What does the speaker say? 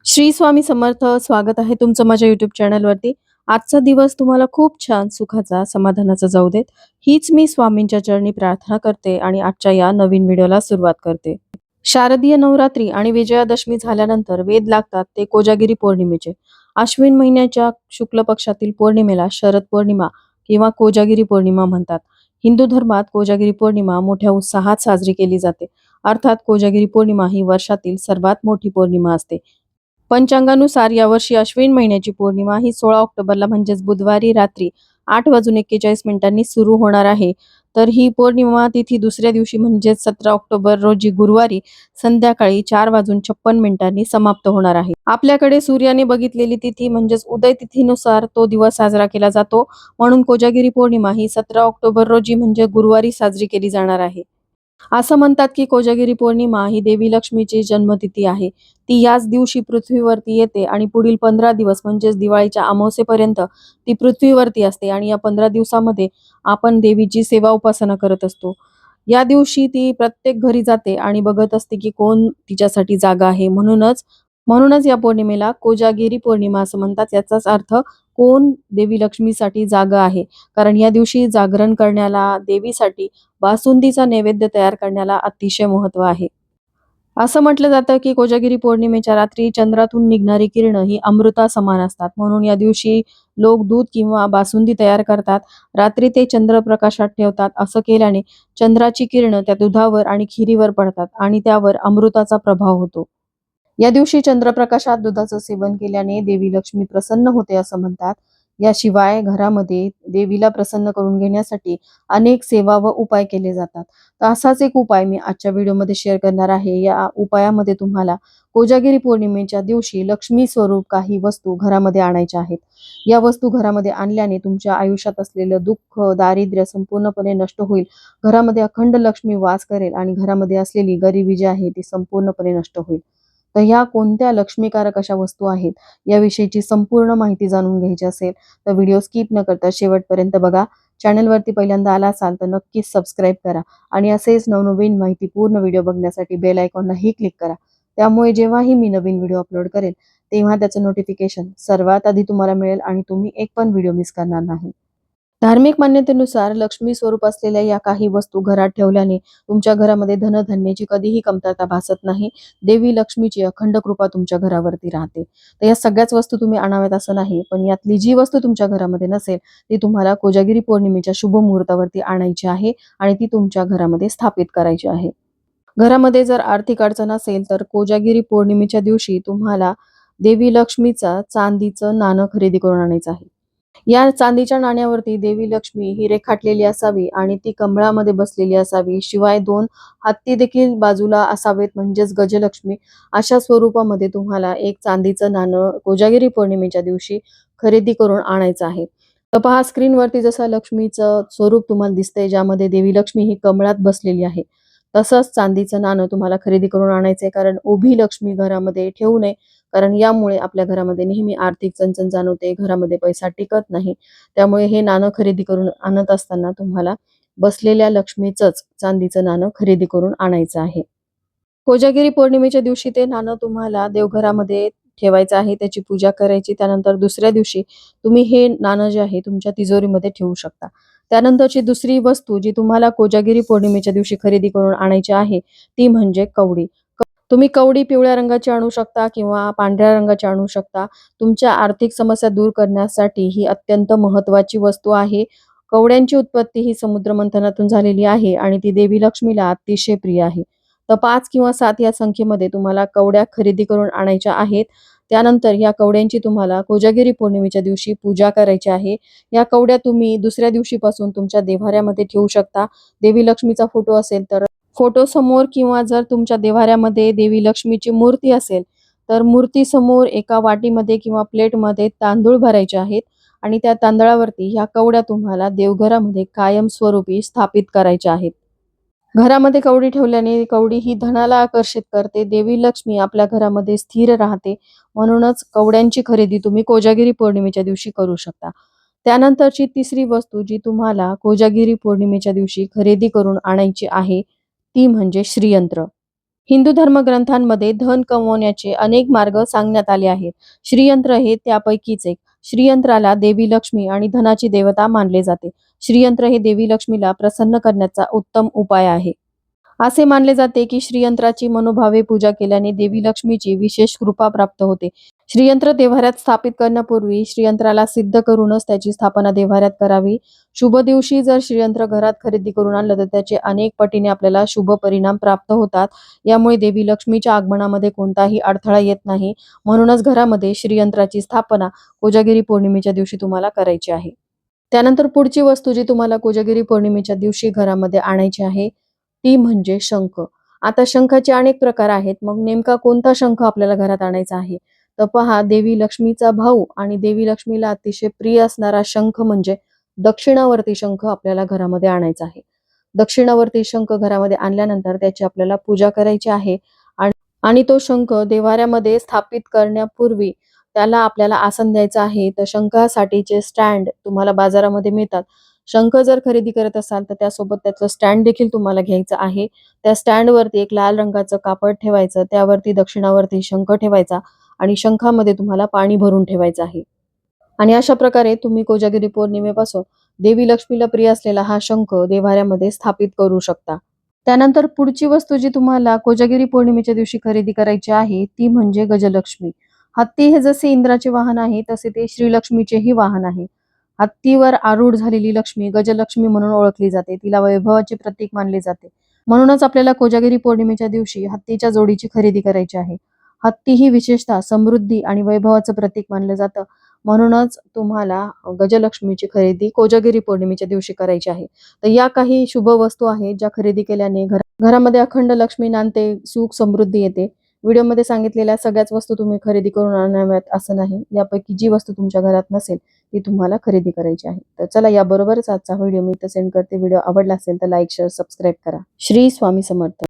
श्री स्वामी समर्थ. स्वागत आहे तुमचं माझ्या युट्यूब चॅनलवरती. आजचा दिवस तुम्हाला खूप छान सुखाचा समाधानाचा जाऊ देत, हीच मी स्वामींच्या चरणी प्रार्थना करते आणि आजच्या या नवीन व्हिडिओला सुरुवात करते. शारदीय नवरात्री आणि विजयादशमी झाल्यानंतर वेध लागतात ते कोजागिरी पौर्णिमेचे. अश्विन महिन्याच्या शुक्ल पक्षातील पौर्णिमेला शरद पौर्णिमा किंवा कोजागिरी पौर्णिमा म्हणतात. हिंदू धर्मात कोजागिरी पौर्णिमा मोठ्या उत्साहात साजरी केली जाते. अर्थात कोजागिरी पौर्णिमा ही वर्षातील सर्वात मोठी पौर्णिमा असते. पंचांगानुसार यावर्षी अश्विन महिन्याची पौर्णिमा ही 16 ऑक्टोबरला म्हणजेच बुधवारी रात्री 8:41 सुरू होणार आहे. तर ही पौर्णिमा तिथी दुसऱ्या दिवशी म्हणजेच 17 ऑक्टोबर रोजी गुरुवारी संध्याकाळी 4:56 समाप्त होणार आहे. आपल्याकडे सूर्याने बघितलेली तिथी म्हणजेच उदय तिथीनुसार तो दिवस साजरा केला जातो. म्हणून कोजागिरी पौर्णिमा ही 17 ऑक्टोबर रोजी म्हणजे गुरुवारी साजरी केली जाणार आहे. असं म्हणतात की कोजागिरी पौर्णिमा ही देवी लक्ष्मीची जन्मतिथी आहे. ती याच दिवशी पृथ्वीवरती येते आणि पुढील 15 दिवस म्हणजेच दिवाळीच्या अमावस्येपर्यंत ती पृथ्वीवरती असते आणि या 15 दिवसामध्ये आपण देवीची सेवा उपासना करत असतो. या दिवशी ती प्रत्येक घरी जाते आणि बघत असते की कोण तिच्यासाठी जागा आहे. म्हणूनच या पौर्णिमेला कोजागिरी पौर्णिमा असं म्हणतात. याचाच अर्थ कोण देवी लक्ष्मीसाठी जागा आहे. कारण या दिवशी जागरण करण्याला, देवीसाठी बासुंदीचा नैवेद्य तयार करण्याला अतिशय महत्त्व आहे. असं म्हटलं जातं की कोजागिरी पौर्णिमेच्या रात्री चंद्रातून निघणारी किरणं ही अमृता समान असतात. म्हणून या दिवशी लोक दूध किंवा बासुंदी तयार करतात. रात्री ते चंद्रप्रकाशात ठेवतात. असं केल्याने चंद्राची किरणं त्या दुधावर आणि खिरीवर पडतात आणि त्यावर अमृताचा प्रभाव होतो. या दिवशी चंद्रप्रकाशात दुधाचं सेवन केल्याने देवी लक्ष्मी प्रसन्न होते असं म्हणतात. याशिवाय घरामध्ये देवीला प्रसन्न करून घेण्यासाठी अनेक सेवा व उपाय केले जातात. तर असाच एक उपाय मी आजच्या व्हिडिओमध्ये शेअर करणार आहे. या उपायामध्ये तुम्हाला कोजागिरी पौर्णिमेच्या दिवशी लक्ष्मी स्वरूप काही वस्तू घरामध्ये आणायच्या आहेत. या वस्तू घरामध्ये आणल्याने तुमच्या आयुष्यात असलेलं दुःख, दारिद्र्य संपूर्णपणे नष्ट होईल. घरामध्ये अखंड लक्ष्मी वास करेल आणि घरामध्ये असलेली गरिबी जी आहे ती संपूर्णपणे नष्ट होईल. तर ह्या कोणत्या लक्ष्मीकारक अशा वस्तू आहेत याविषयीची संपूर्ण माहिती जाणून घ्यायची असेल तर व्हिडिओ स्किप न करता शेवटपर्यंत बघा. चॅनलवरती पहिल्यांदा आला असाल तर नक्कीच सबस्क्राईब करा आणि असेच नवनवीन माहितीपूर्ण व्हिडिओ बघण्यासाठी बेल आयकॉनलाही क्लिक करा. त्यामुळे जेव्हाही मी नवीन व्हिडिओ अपलोड करेल तेव्हा त्याचं नोटिफिकेशन सर्वात आधी तुम्हाला मिळेल आणि तुम्ही एक पण व्हिडिओ मिस करणार नाही. धार्मिक मान्यतेनुसार लक्ष्मी स्वरूप असलेल्या या काही वस्तू घरात ठेवल्याने तुमच्या घरामध्ये धनधान्याची कधीही कमतरता भासत नाही. देवी लक्ष्मीची अखंड कृपा तुमच्या घरावरती राहते. तर या सगळ्याच वस्तू तुम्ही आणाव्यात असं नाही, पण यातली जी वस्तू तुमच्या घरामध्ये नसेल ती तुम्हाला कोजागिरी पौर्णिमेच्या शुभ मुहूर्तावरती आणायची आहे आणि ती तुमच्या घरामध्ये स्थापित करायची आहे. घरामध्ये जर आर्थिक अडचण असेल तर कोजागिरी पौर्णिमेच्या दिवशी तुम्हाला देवी लक्ष्मीचा चांदीचं नाणं खरेदी करून आणायचं आहे. या चांदीच्या नाण्यावरती देवी लक्ष्मी ही रेखाटलेली असावी आणि ती कमळामध्ये बसलेली असावी. शिवाय 2 हत्ती देखील बाजूला असावेत म्हणजेच गजलक्ष्मी. अशा स्वरूपामध्ये तुम्हाला एक चांदीचं नाणं कोजागिरी पौर्णिमेच्या दिवशी खरेदी करून आणायचं आहे. तर पहा स्क्रीनवरती जसं लक्ष्मीचं स्वरूप तुम्हाला दिसतंय ज्यामध्ये देवी लक्ष्मी ही कमळात बसलेली आहे. तसंच चांदीचं नाणं तुम्हाला खरेदी करून आणायचंय कारण उभी लक्ष्मी घरामध्ये ठेवू नये. कारण यामुळे आपल्या घरामध्ये नेहमी आर्थिक चणचण जाणवते, घरामध्ये पैसा टिकत नाही. त्यामुळे हे नाणं खरेदी करून आणत असताना तुम्हाला बसलेल्या लक्ष्मीचंच चांदीचं नाणं खरेदी करून आणायचं आहे. कोजागिरी पौर्णिमेच्या दिवशी ते नाणं तुम्हाला देवघरामध्ये ठेवायचं आहे, त्याची पूजा करायची. त्यानंतर दुसऱ्या दिवशी तुम्ही हे नाणं जे आहे तुमच्या तिजोरीमध्ये ठेवू शकता. त्यानंतरची दुसरी वस्तू जी तुम्हाला कोजागिरी पौर्णिमेच्या दिवशी खरेदी करून आणायची आहे, ती म्हणजे कवडी. तुम्ही कवडी पिवळ्या रंगाची आणू शकता किंवा पांढऱ्या रंगाची आणू शकता. तुमच्या आर्थिक समस्या दूर करण्यासाठी ही अत्यंत महत्त्वाची वस्तू आहे. कवड्यांची उत्पत्ती ही समुद्र मंथनातून झालेली आहे आणि ती देवी लक्ष्मीला अतिशय प्रिय आहे. तर 5 किंवा 7 या संख्येमध्ये तुम्हाला कवड्या खरेदी करून आणायच्या आहेत. त्यानंतर या कवड्यांची तुम्हाला कोजागिरी पौर्णिमेच्या दिवशी पूजा करायची आहे. या कवड्या तुम्ही दुसऱ्या दिवशीपासून तुमच्या देव्हाऱ्यामध्ये ठेवू शकता. देवी लक्ष्मीचा फोटो असेल तर फोटोसमोर किंवा जर तुमच्या देव्हाऱ्यामध्ये देवी लक्ष्मीची मूर्ती असेल, तर मूर्तीसमोर एका वाटीमध्ये किंवा प्लेटमध्ये तांदूळ भरायचे आहेत आणि त्या तांदळावरती ह्या कवड्या तुम्हाला देवघरामध्ये कायमस्वरूपी स्थापित करायच्या आहेत. घरामध्ये कवडी ठेवल्याने कवडी ही धनाला आकर्षित करते. देवी लक्ष्मी आपल्या घरामध्ये स्थिर राहते. म्हणूनच कवड्यांची खरेदी तुम्ही कोजागिरी पौर्णिमेच्या दिवशी करू शकता. त्यानंतरची तिसरी वस्तू जी तुम्हाला कोजागिरी पौर्णिमेच्या दिवशी खरेदी करून आणायची आहे, ती म्हणजे श्रीयंत्र. हिंदू धर्मग्रंथांमध्ये धन कमवण्याचे अनेक मार्ग सांगण्यात आले आहेत. श्रीयंत्र हे त्यापैकीच एक. श्रीयंत्राला देवी लक्ष्मी आणि धनाची देवता मानले जाते. श्रीयंत्र हे देवी लक्ष्मीला प्रसन्न करण्याचा उत्तम उपाय आहे. असे मानले जाते की श्रीयंत्राची मनोभावे पूजा केल्याने देवी लक्ष्मीची विशेष कृपा प्राप्त होते. श्रीयंत्र देव्हाऱ्यात स्थापित करण्यापूर्वी श्रीयंत्राला सिद्ध करूनच त्याची स्थापना देव्हाऱ्यात करावी. शुभ दिवशी जर श्रीयंत्र घरात खरेदी करून आणलं तर त्याचे अनेक पटीने आपल्याला शुभ परिणाम प्राप्त होतात. यामुळे देवी लक्ष्मीच्या आगमनामध्ये कोणताही अडथळा येत नाही. म्हणूनच घरामध्ये श्रीयंत्राची स्थापना कोजागिरी पौर्णिमेच्या दिवशी तुम्हाला करायची आहे. त्यानंतर पुढची वस्तू जी तुम्हाला कोजागिरी पौर्णिमेच्या दिवशी घरामध्ये आणायची आहे ती म्हणजे शंख. आता शंखाचे अनेक प्रकार आहेत. मग नेमका कोणता शंख आपल्याला घरात आणायचा आहे? तर पहा, देवी लक्ष्मीचा भाऊ आणि देवी लक्ष्मीला अतिशय प्रिय असणारा शंख म्हणजे दक्षिणावर्ती शंख आपल्याला घरामध्ये आणायचा आहे. दक्षिणावर्ती शंख घरामध्ये आणल्यानंतर त्याची आपल्याला पूजा करायची आहे आणि तो शंख देव्हाऱ्यामध्ये स्थापित करण्यापूर्वी त्याला आपल्याला आसन द्यायचं आहे. तर शंखासाठीचे स्टँड तुम्हाला बाजारामध्ये मिळतात. शंख जर खरेदी करत असाल तर त्यासोबत त्याचं स्टँड देखील तुम्हाला घ्यायचं आहे. त्या स्टँडवरती एक लाल रंगाचं कापड ठेवायचं, त्यावरती दक्षिणावर्ती शंख ठेवायचा आणि शंखामध्ये तुम्हाला पाणी भरून ठेवायचं आहे. आणि अशा प्रकारे तुम्ही कोजागिरी पौर्णिमेपासून देवी लक्ष्मीला प्रिय असलेला हा शंख देव्हाऱ्यामध्ये स्थापित करू शकता. त्यानंतर पुढची वस्तू जी तुम्हाला कोजागिरी पौर्णिमेच्या दिवशी खरेदी करायची आहे ती म्हणजे गजलक्ष्मी. हत्ती हे जसे इंद्राचे वाहन आहे तसे ते श्रीलक्ष्मीचेही वाहन आहे. हत्तीवर आरूढ झालेली लक्ष्मी गजलक्ष्मी म्हणून ओळखली जाते. तिला वैभवाचे प्रतीक मानले जाते. म्हणूनच आपल्याला कोजागिरी पौर्णिमेच्या दिवशी हत्तीच्या जोडीची खरेदी करायची आहे. हत्ती ही विशेषतः समृद्धी आणि वैभवाचं प्रतीक मानलं जातं. म्हणूनच तुम्हाला गजलक्ष्मीची खरेदी कोजागिरी पौर्णिमेच्या दिवशी करायची आहे. तर या काही शुभ वस्तू आहेत ज्या खरेदी केल्याने घरामध्ये अखंड लक्ष्मी नांदते, सुख समृद्धी येते. व्हिडिओमध्ये सांगितलेल्या सगळ्याच वस्तू तुम्ही खरेदी करून आणाव्यात असं नाही. यापैकी जी वस्तू तुमच्या घरात नसेल ती तुम्हाला खरेदी करायची आहे. तर चला, याबरोबरच आजचा व्हिडिओ मी इथं सेंड करते. व्हिडिओ आवडला असेल तर लाईक, शेअर, सबस्क्राईब करा. श्री स्वामी समर्थ.